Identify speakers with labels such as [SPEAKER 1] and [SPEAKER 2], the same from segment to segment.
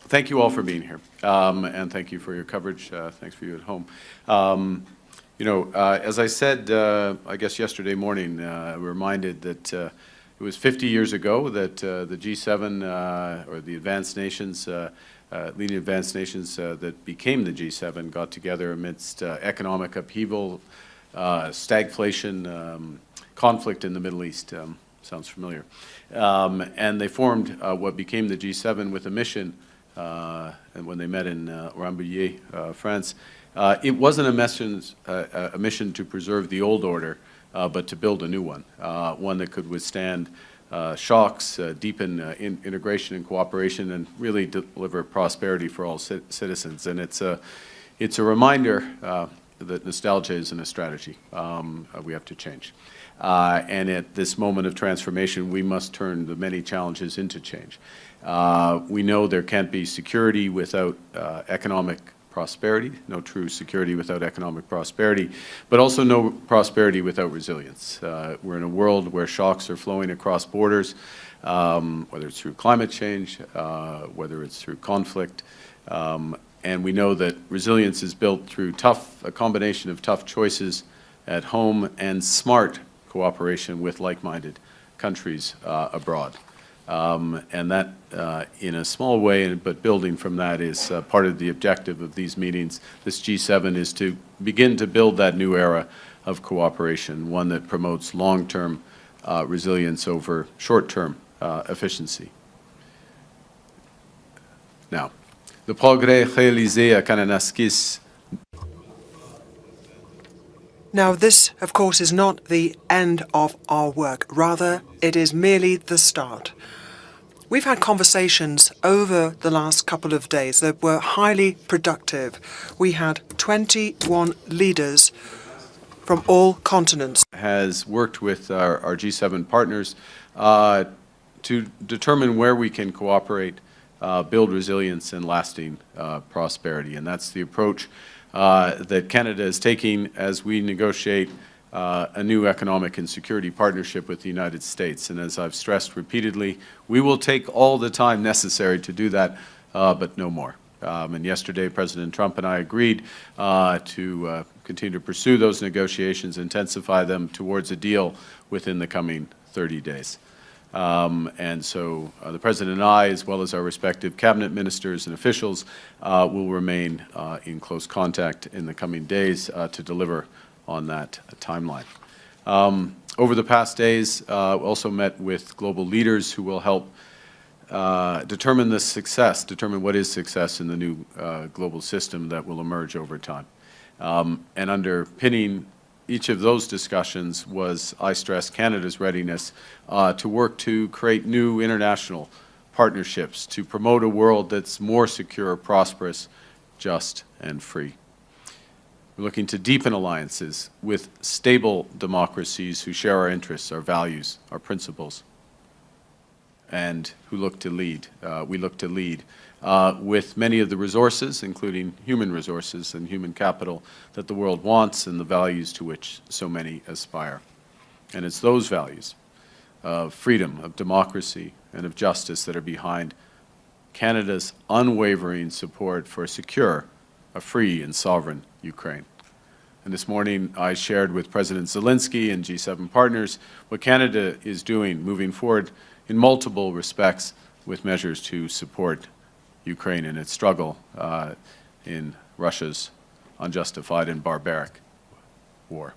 [SPEAKER 1] Thank you all for being here, and thank you for your coverage. Thanks for you at home. As I said, I guess yesterday morning, we're reminded that it was 50 years ago that the G7, or the advanced nations, leading advanced nations that became the G7, got together amidst economic upheaval, stagflation, conflict in the Middle East. Sounds familiar. And they formed what became the G7 with a mission. And when they met in Rambouillet, France, it wasn't a mission to preserve the old order, but to build a new one, one that could withstand shocks, deepen integration and cooperation, and really deliver prosperity for all citizens. And it's a reminder that nostalgia isn't a strategy. We have to change. And at this moment of transformation, we must turn the many challenges into change. We know there can't be security without economic prosperity, no true security without economic prosperity, but also no prosperity without resilience. We're in a world where shocks are flowing across borders, whether it's through climate change, whether it's through conflict, and we know that resilience is built through a combination of tough choices at home and smart cooperation with like-minded countries abroad. And that, in a small way, but building from that, is part of the objective of these meetings. This G7 is to begin to build that new era of cooperation, one that promotes long-term resilience over short-term efficiency. Now, le progrès réalisé à Kananaskis.
[SPEAKER 2] Now, this, of course, is not the end of our work. Rather, it is merely the start. We've had conversations over the last couple of days that were highly productive. We had 21 leaders from all continents.
[SPEAKER 1] Has worked with our G7 partners to determine where we can cooperate, build resilience and lasting prosperity. And that's the approach that Canada is taking as we negotiate a new economic and security partnership with the United States. And as I've stressed repeatedly, we will take all the time necessary to do that, but no more. And yesterday, President Trump and I agreed to continue to pursue those negotiations, intensify them towards a deal within the coming 30 days. And so the President and I, as well as our respective cabinet ministers and officials, will remain in close contact in the coming days to deliver on that timeline. Over the past days, we also met with global leaders who will help determine what is success in the new global system that will emerge over time. And underpinning each of those discussions was, I stress, Canada's readiness to work to create new international partnerships to promote a world that's more secure, prosperous, just, and free. We're looking to deepen alliances with stable democracies who share our interests, our values, our principles, and who look to lead. We look to lead with many of the resources, including human resources and human capital, that the world wants and the values to which so many aspire. And it's those values of freedom, of democracy, and of justice that are behind Canada's unwavering support for a secure, a free and sovereign Ukraine. And this morning I shared with President Zelensky and G7 partners what Canada is doing moving forward in multiple respects with measures to support Ukraine in its struggle in Russia's unjustified and barbaric war.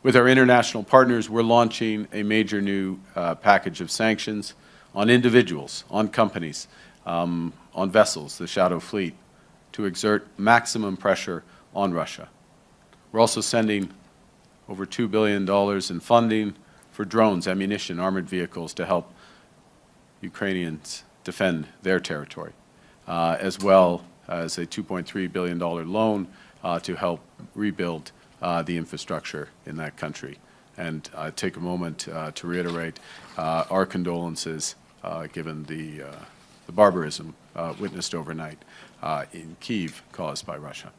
[SPEAKER 1] With our international partners, we're launching a major new package of sanctions on individuals, on companies, on vessels, the Shadow Fleet, to exert maximum pressure on Russia. We're also sending over $2 billion in funding for drones, ammunition, armored vehicles to help Ukrainians defend their territory, as well as a $2.3 billion loan to help rebuild the infrastructure in that country. And I take a moment to reiterate our condolences given the barbarism witnessed overnight in Kyiv caused by Russia.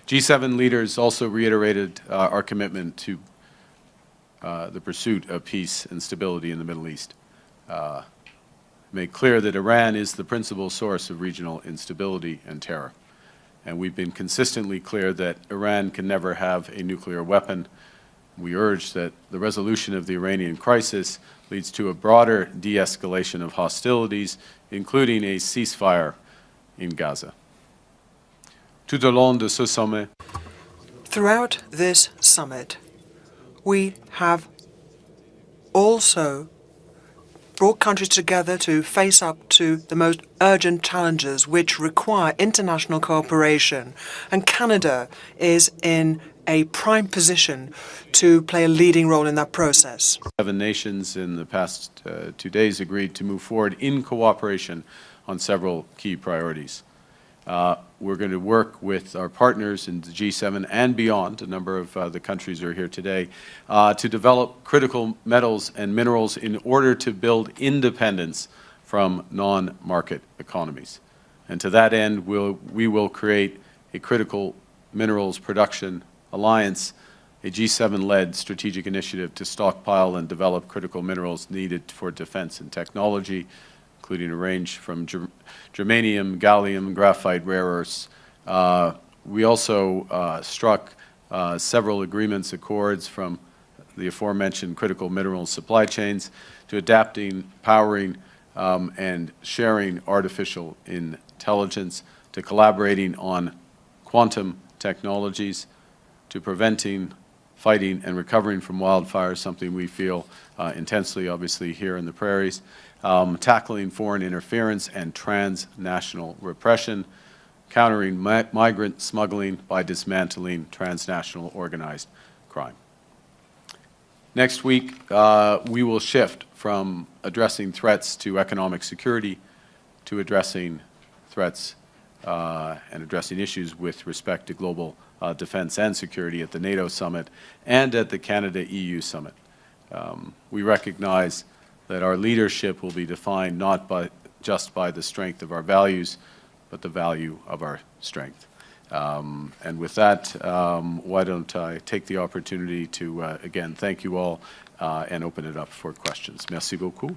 [SPEAKER 1] G7 leaders also reiterated our commitment to the pursuit of peace and stability in the Middle East. make clear that Iran is the principal source of regional instability and terror. And we've been consistently clear that Iran can never have a nuclear weapon. We urge that the resolution of the Iranian crisis leads to a broader de-escalation of hostilities, including a ceasefire in Gaza. Tout au long de ce sommet,
[SPEAKER 2] throughout this summit, we have also brought countries together to face up to the most urgent challenges which require international cooperation. And Canada is in a prime position to play a leading role in that process.
[SPEAKER 1] 7 nations in the past 2 days agreed to move forward in cooperation on several key priorities. We're going to work with our partners in the G7 and beyond, a number of the countries are here today, to develop critical metals and minerals in order to build independence from non-market economies. And to that end, we will create a critical minerals production alliance, a G7-led strategic initiative to stockpile and develop critical minerals needed for defense and technology, including a range from germanium, gallium, graphite, rare earths. We also struck several agreements, accords from the aforementioned critical mineral supply chains to adapting, powering, and sharing artificial intelligence, to collaborating on quantum technologies, to preventing, fighting, and recovering from wildfires, something we feel intensely, obviously, here in the prairies, tackling foreign interference and transnational repression, countering migrant smuggling by dismantling transnational organized crime. Next week, we will shift from addressing threats to economic security to addressing threats and addressing issues with respect to global defense and security at the NATO summit and at the Canada-EU summit. We recognize that our leadership will be defined not just by the strength of our values, but the value of our strength. And with that, why don't I take the opportunity to, again, thank you all and open it up for questions. Merci beaucoup.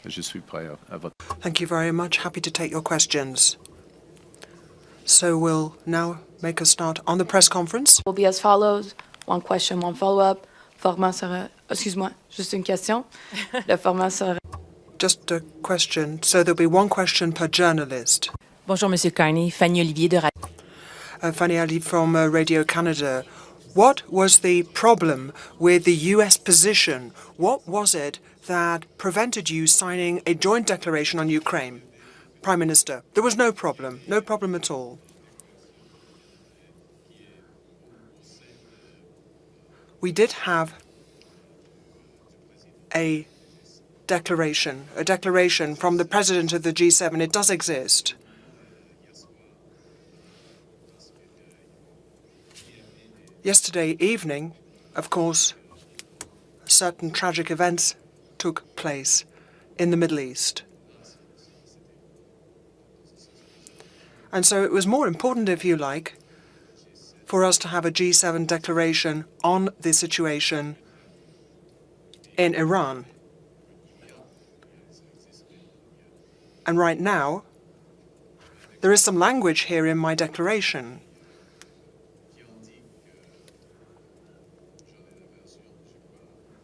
[SPEAKER 1] Je suis prêt à votre...
[SPEAKER 2] Thank you very much. Happy to take your questions. So we'll now make a start on the press conference.
[SPEAKER 3] Will be as follows: 1 question, 1 follow-up. Format sera... Excuse-moi, juste une question. Le format sera...
[SPEAKER 2] Just a question. So there'll be 1 question per journalist.
[SPEAKER 4] Bonjour, Monsieur Carney. Fanny Olivier de
[SPEAKER 2] Fanny Ali from Radio Canada. What was the problem with the U.S. position? What was it that prevented you signing a joint declaration on Ukraine? Prime Minister, there was no problem at all. We did have a declaration from the President of the G7. It does exist. Yesterday evening, of course, certain tragic events took place in the Middle East. And so it was more important, if you like, for us to have a G7 declaration on the situation in Iran. And right now, there is some language here in my declaration.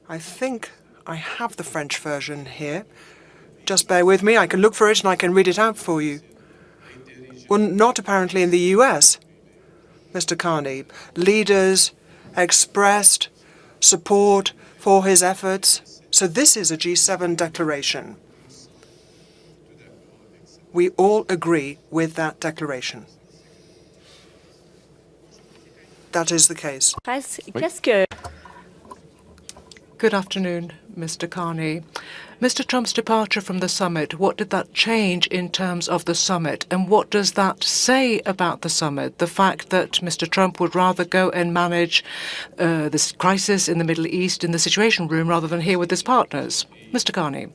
[SPEAKER 2] I think I have the French version here. Just bear with me. I can look for it and I can read it out for you. Well, not apparently in the US, Mr. Carney. Leaders expressed support for his efforts. So this is a G7 declaration. We all agree with that declaration. That is the case.
[SPEAKER 5] Good afternoon, Mr. Carney. Mr. Trump's departure from the summit, what did that change in terms of the summit? And what does that say about the summit? The fact that Mr. Trump would rather go and manage this crisis in the Middle East in the Situation Room rather than here with his partners? Mr. Carney,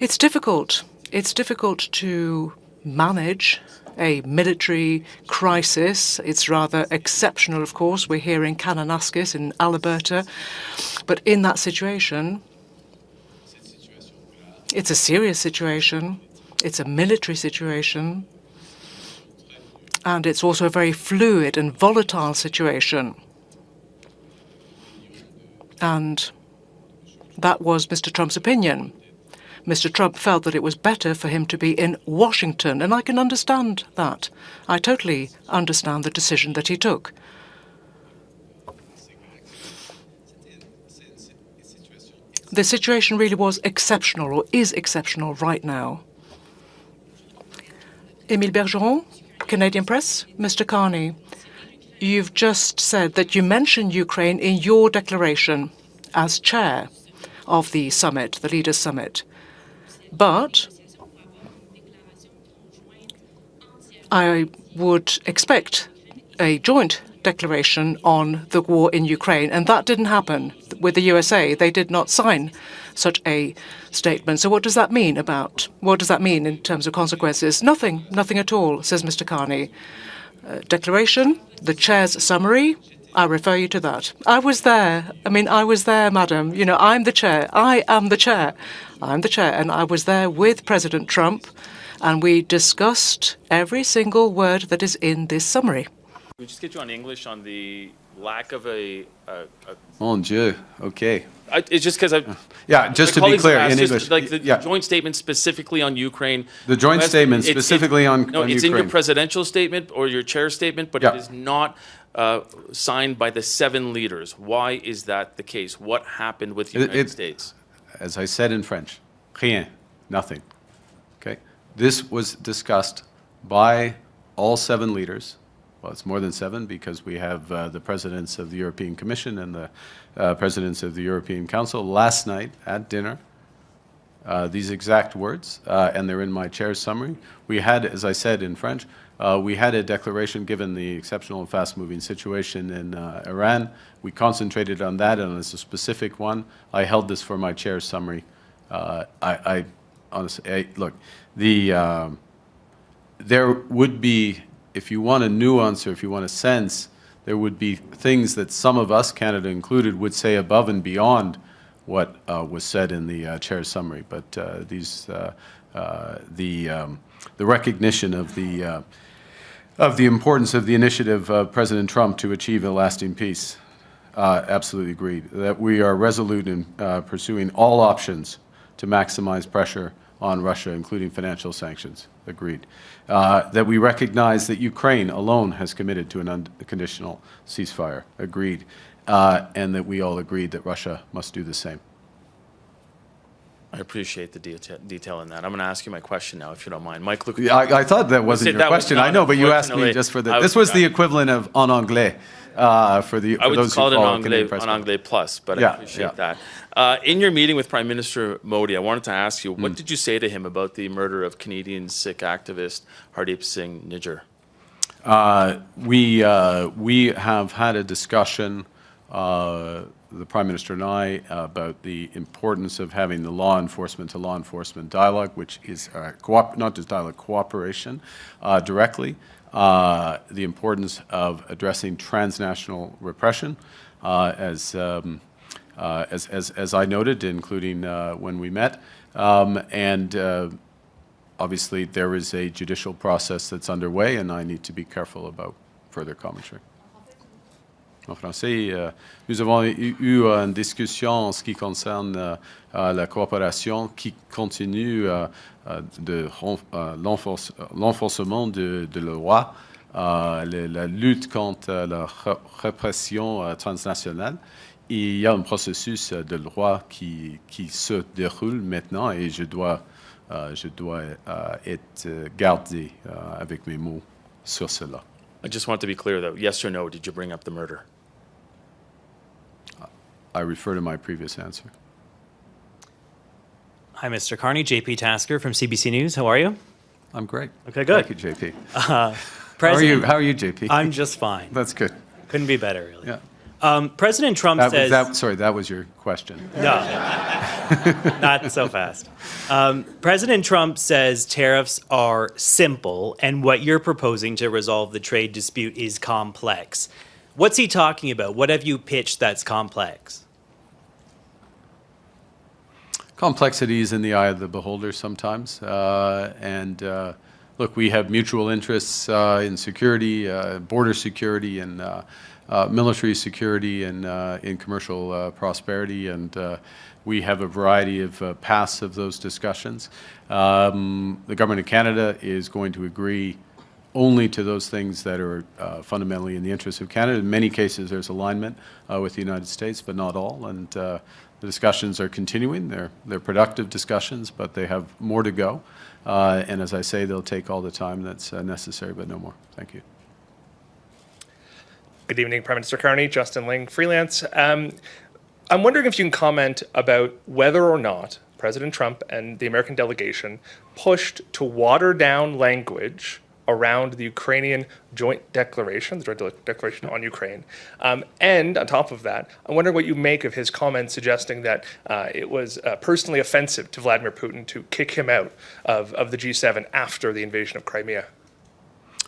[SPEAKER 5] it's difficult. It's difficult to manage a military crisis. It's rather exceptional, of course. We're here in Kananaskis in Alberta. But in that situation, It's a serious situation. It's a military situation. And it's also a very fluid and volatile situation. And that was Mr. Trump's opinion. Mr. Trump felt that it was better for him to be in Washington, and I can understand that. I totally understand the decision that he took. The situation really was exceptional, or is exceptional right now. Émile Bergeron, Canadian Press. Mr. Carney, you've just said that you mentioned Ukraine in your declaration as chair of the summit, the Leaders' Summit. But I would expect a joint declaration on the war in Ukraine, and that didn't happen with the USA. They did not sign such a statement. So what does that mean in terms of consequences? Nothing at all, says Mr. Carney. Declaration, the chair's summary, I refer you to that. I was there. I was there, madam. You know, I'm the chair. I am the chair. I'm the chair, and I was there with President Trump, and we discussed every single word that is in this summary.
[SPEAKER 6] We just get you on English on the lack of a
[SPEAKER 1] Mon Dieu, okay.
[SPEAKER 6] it's just because
[SPEAKER 1] Yeah, just to be clear, in English.
[SPEAKER 6] like the
[SPEAKER 1] yeah.
[SPEAKER 6] joint statement specifically on Ukraine.
[SPEAKER 1] The joint statement specifically on
[SPEAKER 6] it's
[SPEAKER 1] Ukraine.
[SPEAKER 6] in your presidential statement or your chair statement, but
[SPEAKER 1] Yeah.
[SPEAKER 6] it is not signed by the 7 leaders. Why is that the case? What happened with the United States?
[SPEAKER 1] As I said in French, rien, nothing. Okay, this was discussed by all 7 leaders. Well, it's more than 7 because we have the presidents of the European Commission and the presidents of the European Council last night at dinner. These exact words, and they're in my chair's summary. We had, as I said in French, we had a declaration given the exceptional and fast-moving situation in Iran. We concentrated on that, and as a specific one, I held this for my chair's summary. I honestly, look, there would be, if you want a nuance or if you want a sense, there would be things that some of us, Canada included, would say above and beyond what was said in the chair's summary. But the recognition of the importance of the initiative of President Trump to achieve a lasting peace, absolutely agreed. That we are resolute in pursuing all options to maximize pressure on Russia, including financial sanctions, agreed. That we recognize that Ukraine alone has committed to an unconditional ceasefire, agreed. And that we all agreed that Russia must do the same.
[SPEAKER 6] I appreciate the detail in that. I'm going to ask you my question now, if you don't mind. Mike, look.
[SPEAKER 1] I thought that wasn't your question. I know, but you asked me just for the. This was the equivalent of en anglais for those who follow Canadian press.
[SPEAKER 6] I would call it en anglais plus, but I appreciate that. In your meeting with Prime Minister Modi, I wanted to ask you, what did you say to him about the murder of Canadian Sikh activist Hardeep Singh Nijjar?
[SPEAKER 1] We have had a discussion, the Prime Minister and I, about the importance of having the law enforcement to law enforcement dialogue, which is not just dialogue, cooperation directly. The importance of addressing transnational repression, as I noted, including when we met, and obviously there is a judicial process that's underway, and I need to be careful about further commentary. En français, nous avons eu une discussion en ce qui concerne la coopération qui continue de l'enforcement de la loi, la lutte contre la répression transnationale. Il y a un processus de loi qui se déroule maintenant et je dois être gardé avec mes mots sur cela.
[SPEAKER 6] I just want to be clear, though. Yes or no, did you bring up the murder?
[SPEAKER 1] I refer to my previous answer.
[SPEAKER 7] Hi, Mr. Carney. JP Tasker from CBC News. How are you?
[SPEAKER 1] I'm great.
[SPEAKER 7] Okay, good.
[SPEAKER 1] Thank you, JP.
[SPEAKER 7] President,
[SPEAKER 1] How are you, JP?
[SPEAKER 7] I'm just fine.
[SPEAKER 1] That's good.
[SPEAKER 7] Couldn't be better, really.
[SPEAKER 1] Yeah.
[SPEAKER 7] President Trump says...
[SPEAKER 1] that was your question.
[SPEAKER 7] No, not so fast. President Trump says tariffs are simple and what you're proposing to resolve the trade dispute is complex. What's he talking about? What have you pitched that's complex?
[SPEAKER 1] Complexity is in the eye of the beholder sometimes. Look, we have mutual interests in security, border security, and military security, and in commercial prosperity, and we have a variety of paths of those discussions. The Government of Canada is going to agree only to those things that are fundamentally in the interest of Canada. In many cases, there's alignment with the United States, but not all. And the discussions are continuing. They're productive discussions, but they have more to go. And as I say, they'll take all the time that's necessary, but no more. Thank you.
[SPEAKER 8] Good evening, Prime Minister Carney. Justin Ling, freelance. I'm wondering if you can comment about whether or not President Trump and the American delegation pushed to water down language around the Ukrainian joint declaration, the joint declaration on Ukraine. And on top of that, I'm wondering what you make of his comments suggesting that it was personally offensive to Vladimir Putin to kick him out of the G7 after the invasion of Crimea.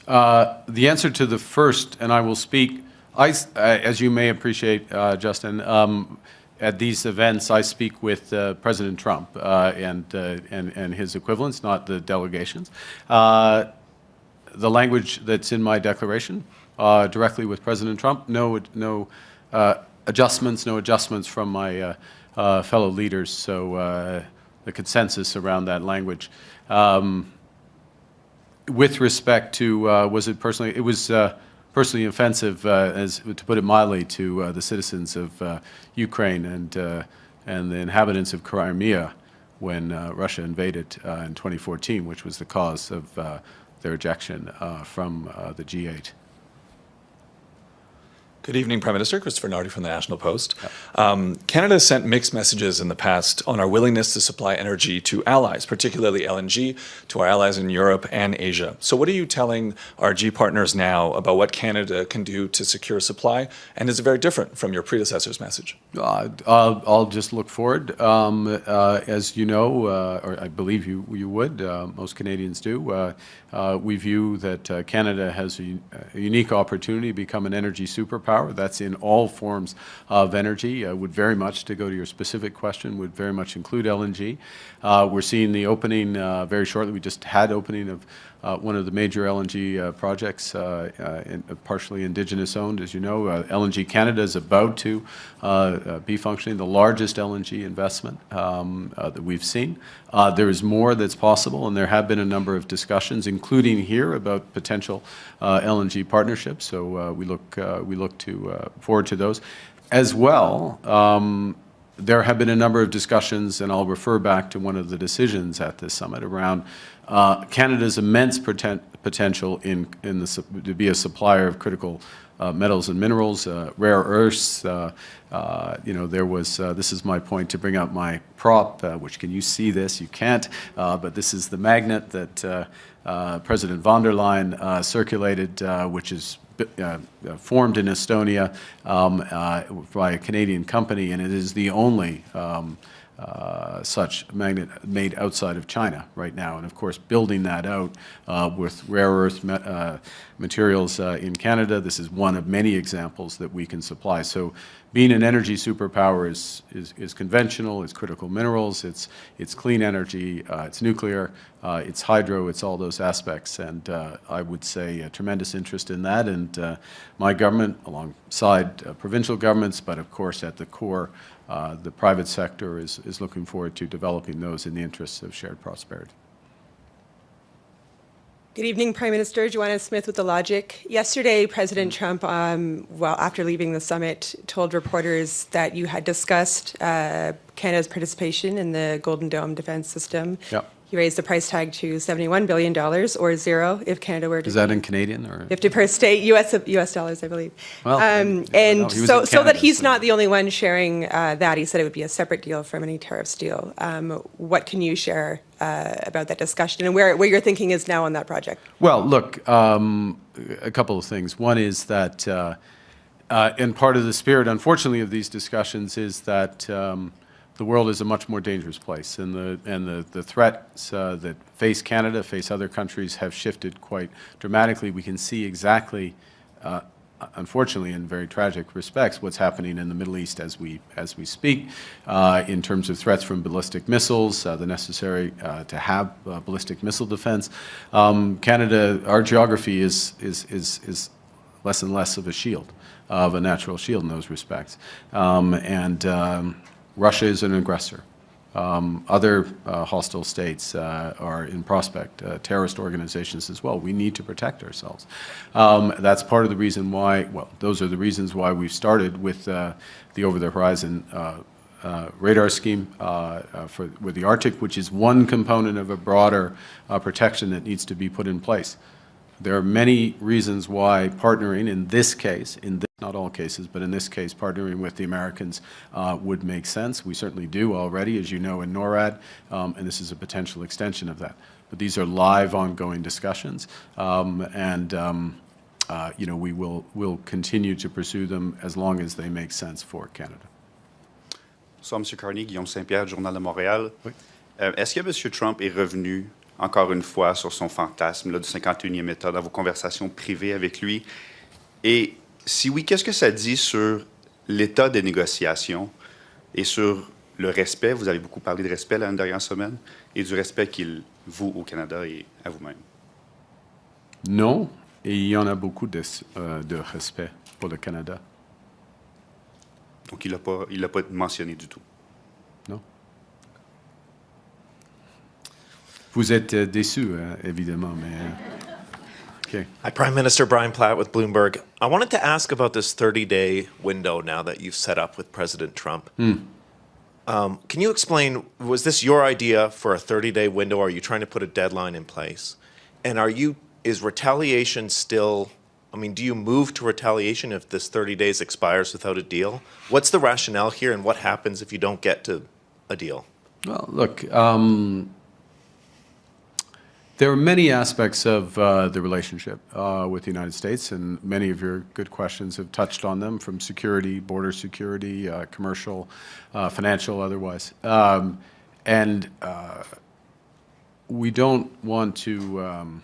[SPEAKER 1] The answer to the first, and I will speak, as you may appreciate, Justin, at these events, I speak with President Trump and his equivalents, not the delegations. The language that's in my declaration, directly with President Trump, no adjustments from my fellow leaders. So the consensus around that language. With respect to, was it personally? It was personally offensive, to put it mildly, to the citizens of Ukraine and the inhabitants of Crimea when Russia invaded in 2014, which was the cause of their ejection from the G8.
[SPEAKER 9] Good evening, Prime Minister. Christopher Nardi from the National Post. Canada has sent mixed messages in the past on our willingness to supply energy to allies, particularly LNG, to our allies in Europe and Asia. So what are you telling our G partners now about what Canada can do to secure supply? And is it very different from your predecessor's message?
[SPEAKER 1] I'll just look forward. As you know, or I believe you would, most Canadians do, we view that Canada has a unique opportunity to become an energy superpower. That's in all forms of energy. Would very much, to go to your specific question, would very much include LNG. We're seeing the opening very shortly. We just had opening of one of the major LNG projects, partially Indigenous owned, as you know. LNG Canada is about to be functioning, the largest LNG investment that we've seen. There is more that's possible, and there have been a number of discussions, including here, about potential LNG partnerships. So we look forward to those. As well, there have been a number of discussions, and I'll refer back to one of the decisions at this summit around Canada's immense potential to be a supplier of critical metals and minerals, rare earths. There was, this is my point to bring out my prop, which can you see this? You can't, but this is the magnet that President von der Leyen circulated, which is formed in Estonia by a Canadian company, and it is the only such magnet made outside of China right now. And of course, building that out with rare earth materials in Canada, this is one of many examples that we can supply. So being an energy superpower is conventional, it's critical minerals, it's clean energy, it's nuclear, it's hydro, it's all those aspects. And I would say a tremendous interest in that. And my government, alongside provincial governments, but of course at the core, the private sector is looking forward to developing those in the interests of shared prosperity.
[SPEAKER 10] Good evening, Prime Minister. Joanna Smith with The Logic. Yesterday, President Trump, after leaving the summit, told reporters that you had discussed Canada's participation in the Golden Dome defense system.
[SPEAKER 1] Yep.
[SPEAKER 10] He raised the price tag to $71 billion, or zero, if Canada were to...
[SPEAKER 1] Is that in Canadian? Or?
[SPEAKER 10] 50 per state, US dollars, I believe.
[SPEAKER 1] Well,
[SPEAKER 10] and so that he's not the only one sharing that. He said it would be a separate deal from any tariffs deal. What can you share about that discussion and where your thinking is now on that project?
[SPEAKER 1] Well, look, a couple of things. One is that, and part of the spirit, unfortunately, of these discussions is that the world is a much more dangerous place, and the threats that face Canada, face other countries, have shifted quite dramatically. We can see exactly unfortunately, in very tragic respects, what's happening in the Middle East as we speak, in terms of threats from ballistic missiles, the necessary to have ballistic missile defense. Canada, our geography is less and less of a shield, of a natural shield in those respects. Russia is an aggressor. Other hostile states are in prospect, terrorist organizations as well. We need to protect ourselves. That's part of the reason why, well, those are the reasons why we've started with the over-the-horizon radar scheme with the Arctic, which is one component of a broader protection that needs to be put in place. There are many reasons why partnering in this case, not all cases, but in this case, partnering with the Americans would make sense. We certainly do already, as you know, in NORAD, and this is a potential extension of that. But these are live, ongoing discussions, we'll continue to pursue them as long as they make sense for Canada.
[SPEAKER 11] Bonsoir, M. Carney, Guillaume Saint-Pierre, Journal de Montréal. Oui. Est-ce que M. Trump est revenu encore une fois sur son fantasme là, du 51e État dans vos conversations privées avec lui? Et si oui, qu'est-ce que ça dit sur l'état des négociations et sur le respect? Vous avez beaucoup parlé de respect la dernière semaine et du respect qu'il voue au Canada et à vous-même.
[SPEAKER 1] Non, et il y en a beaucoup de respect pour le Canada.
[SPEAKER 11] Donc il l'a pas mentionné du tout?
[SPEAKER 1] Non. Vous êtes déçu, évidemment, mais... Okay.
[SPEAKER 12] Hi, Prime Minister Brian Platt with Bloomberg. I wanted to ask about this 30-day window now that you've set up with President Trump. Can you explain, was this your idea for a 30-day window? Are you trying to put a deadline in place? And is retaliation still, do you move to retaliation if this 30 days expires without a deal? What's the rationale here, and what happens if you don't get to a deal?
[SPEAKER 1] Well, look, there are many aspects of the relationship with the United States, and many of your good questions have touched on them, from security, border security, commercial, financial, otherwise. We don't want to,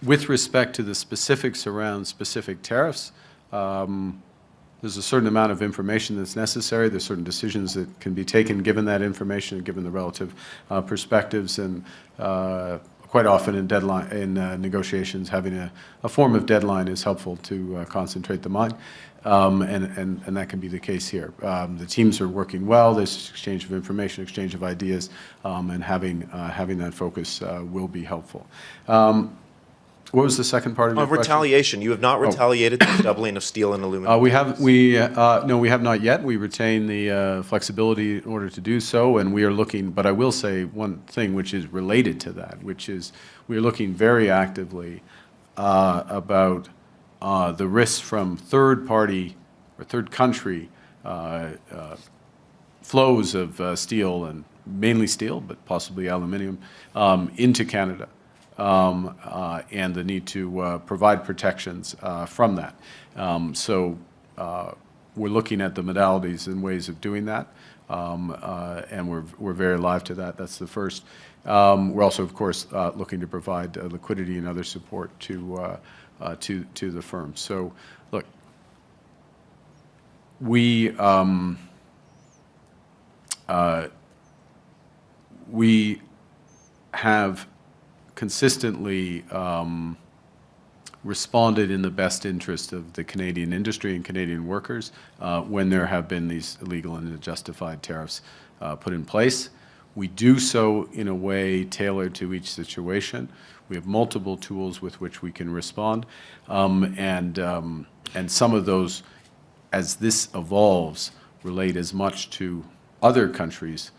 [SPEAKER 1] with respect to the specifics around specific tariffs, there's a certain amount of information that's necessary. There's certain decisions that can be taken given that information and given the relative perspectives. And quite often in negotiations, having a form of deadline is helpful to concentrate the mind. And that can be the case here. The teams are working well. There's exchange of information, exchange of ideas, and having that focus will be helpful. What was the second part of your question?
[SPEAKER 12] Retaliation. You have not retaliated to the doubling of steel and aluminum.
[SPEAKER 1] No, we have not yet. We retain the flexibility in order to do so, and we are looking. But I will say one thing which is related to that, which is we are looking very actively about the risks from third-party or third-country flows of steel, and mainly steel, but possibly aluminum, into Canada. And the need to provide protections from that. So we're looking at the modalities and ways of doing that, and we're very alive to that. That's the first. We're also, of course, looking to provide liquidity and other support to the firm. So, look, we have consistently responded in the best interest of the Canadian industry and Canadian workers when there have been these illegal and unjustified tariffs put in place. We do so in a way tailored to each situation. We have multiple tools with which we can respond, and some of those, as this evolves, relate as much to other countries'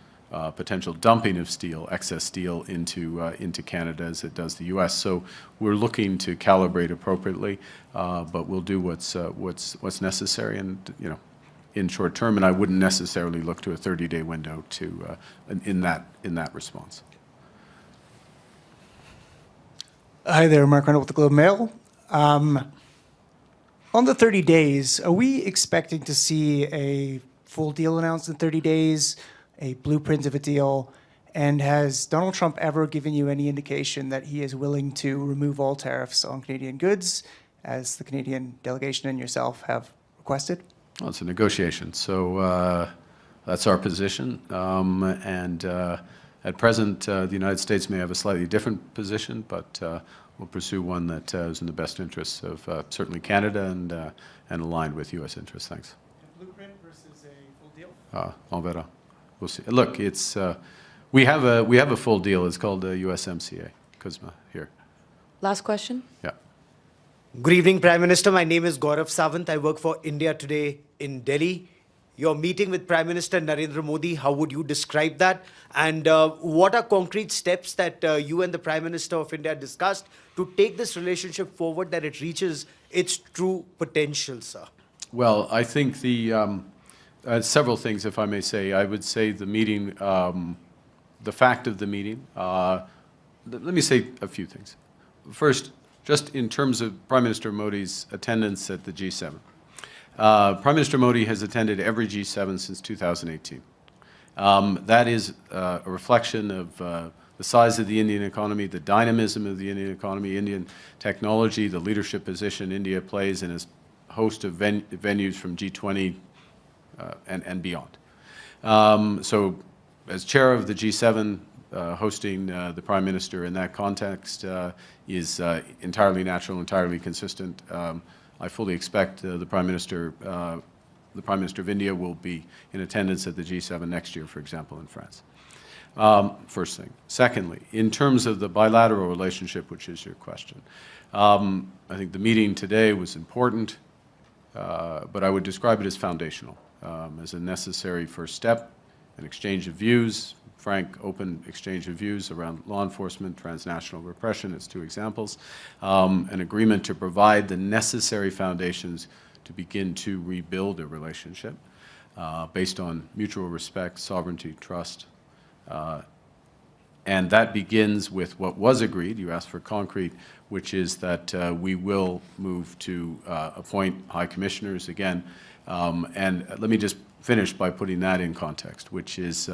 [SPEAKER 1] potential dumping of steel, excess steel into Canada as it does the U.S. So we're looking to calibrate appropriately, but we'll do what's necessary, and in short term. And I wouldn't necessarily look to a 30-day window to in that response.
[SPEAKER 13] Hi there, Mark Carney with the Globe and Mail. On the 30 days, are we expecting to see a full deal announced in 30 days? A blueprint of a deal, and has Donald Trump ever given you any indication that he is willing to remove all tariffs on Canadian goods as the Canadian delegation and yourself have requested?
[SPEAKER 1] Well, it's a negotiation, so that's our position. At present, the United States may have a slightly different position, but we'll pursue one that is in the best interests of certainly Canada and aligned with U.S. interests. Thanks.
[SPEAKER 13] A blueprint versus a full deal?
[SPEAKER 1] On verra. We'll see. Look, it's we have a full deal. It's called USMCA. Kuzma here.
[SPEAKER 3] Last question.
[SPEAKER 1] Yeah.
[SPEAKER 14] Good evening, Prime Minister. My name is Gaurav Sawant. I work for India Today in Delhi. Your meeting with Prime Minister Narendra Modi, how would you describe that? And what are concrete steps that you and the Prime Minister of India discussed to take this relationship forward, that it reaches its true potential, sir?
[SPEAKER 1] Well, I think several things, if I may say. I would say the meeting, the fact of the meeting. Let me say a few things. First, just in terms of Prime Minister Modi's attendance at the G7. Prime Minister Modi has attended every G7 since 2018. That is a reflection of the size of the Indian economy, the dynamism of the Indian economy, Indian technology, the leadership position India plays in a host of venues from G20 and beyond. So as chair of the G7, hosting the Prime Minister in that context is entirely natural, entirely consistent. I fully expect the Prime Minister of India will be in attendance at the G7 next year, for example, in France. First thing. Secondly, in terms of the bilateral relationship, which is your question, I think the meeting today was important, but I would describe it as foundational, as a necessary first step, an exchange of views, frank, open exchange of views around law enforcement, transnational repression, as two examples, an agreement to provide the necessary foundations to begin to rebuild a relationship based on mutual respect, sovereignty, trust. And that begins with what was agreed, you asked for concrete, which is that we will move to appoint high commissioners again. And let me just finish by putting that in context, which is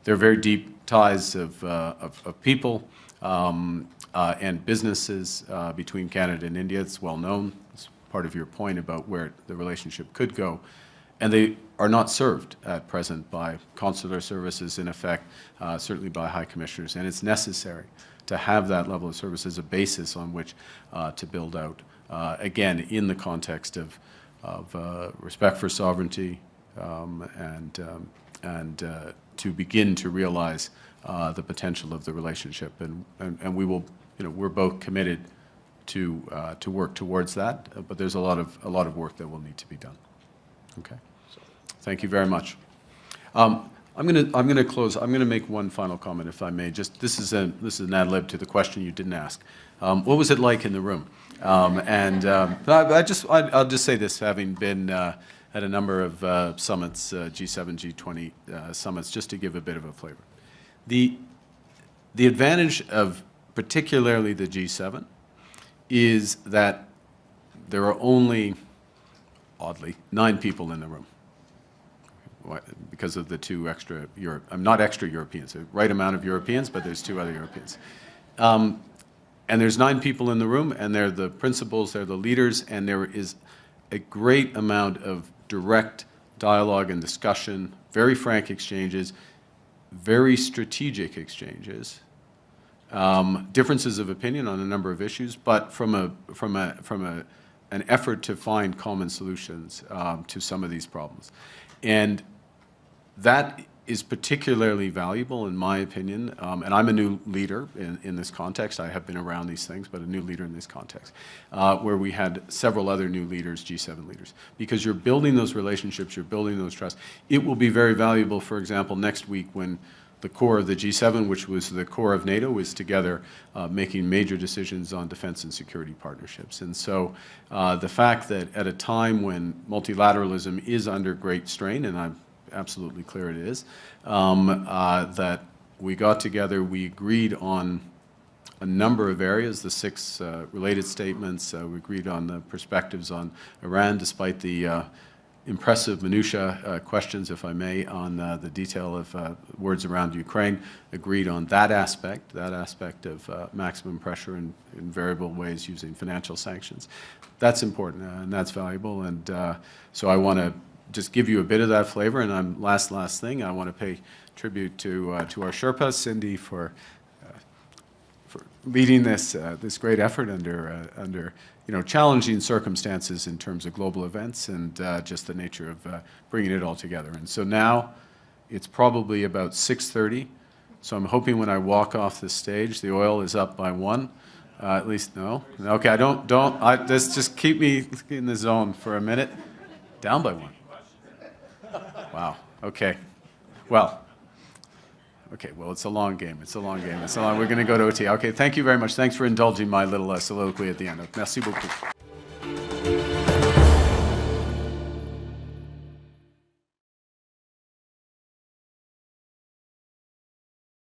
[SPEAKER 1] there are very deep ties of people and businesses between Canada and India. It's well known. It's part of your point about where the relationship could go. And they are not served at present by consular services, in effect, certainly by high commissioners. And it's necessary to have that level of service as a basis on which to build out, again, in the context of respect for sovereignty, and to begin to realize the potential of the relationship, and we will, we're both committed to work towards that. But there's a lot of work that will need to be done. Okay, thank you very much. I'm going to close. I'm going to make one final comment, if I may. Just this is an ad lib to the question you didn't ask. What was it like in the room? I'll just say this, having been at a number of summits, G7, G20 summits, just to give a bit of a flavor. The advantage of particularly the G7 is that there are only, oddly, 9 people in the room because of the 2 extra not extra Europeans, the right amount of Europeans, but there's 2 other Europeans. And there's 9 people in the room, and they're the principals, they're the leaders, and there is a great amount of direct dialogue and discussion, very frank exchanges, very strategic exchanges, differences of opinion on a number of issues, but from an effort to find common solutions to some of these problems. And that is particularly valuable, in my opinion, and I'm a new leader in this context. I have been around these things, but a new leader in this context, where we had several other new leaders, G7 leaders, because you're building those relationships, you're building those trusts. It will be very valuable, for example, next week when the core of the G7, which was the core of NATO, is together making major decisions on defense and security partnerships. And so the fact that at a time when multilateralism is under great strain, and I'm absolutely clear it is, that we got together, we agreed on a number of areas, the 6 related statements, we agreed on the perspectives on Iran, despite the impressive minutia questions, if I may, on the detail of words around Ukraine. Agreed on that aspect of maximum pressure in variable ways using financial sanctions. That's important and that's valuable. And so I want to just give you a bit of that flavor. And last thing, I want to pay tribute to our Sherpa, Cindy, for leading this great effort under challenging circumstances in terms of global events and just the nature of bringing it all together. And so now it's probably about 6:30. So I'm hoping when I walk off the stage, the oil is up by 1. At least no. Okay, just keep me in the zone for a minute. Down by 1. Wow. Okay. Well. Okay, well, it's a long game. We're going to go to OT. Okay, thank you very much. Thanks for indulging my little soliloquy at the end. Merci beaucoup.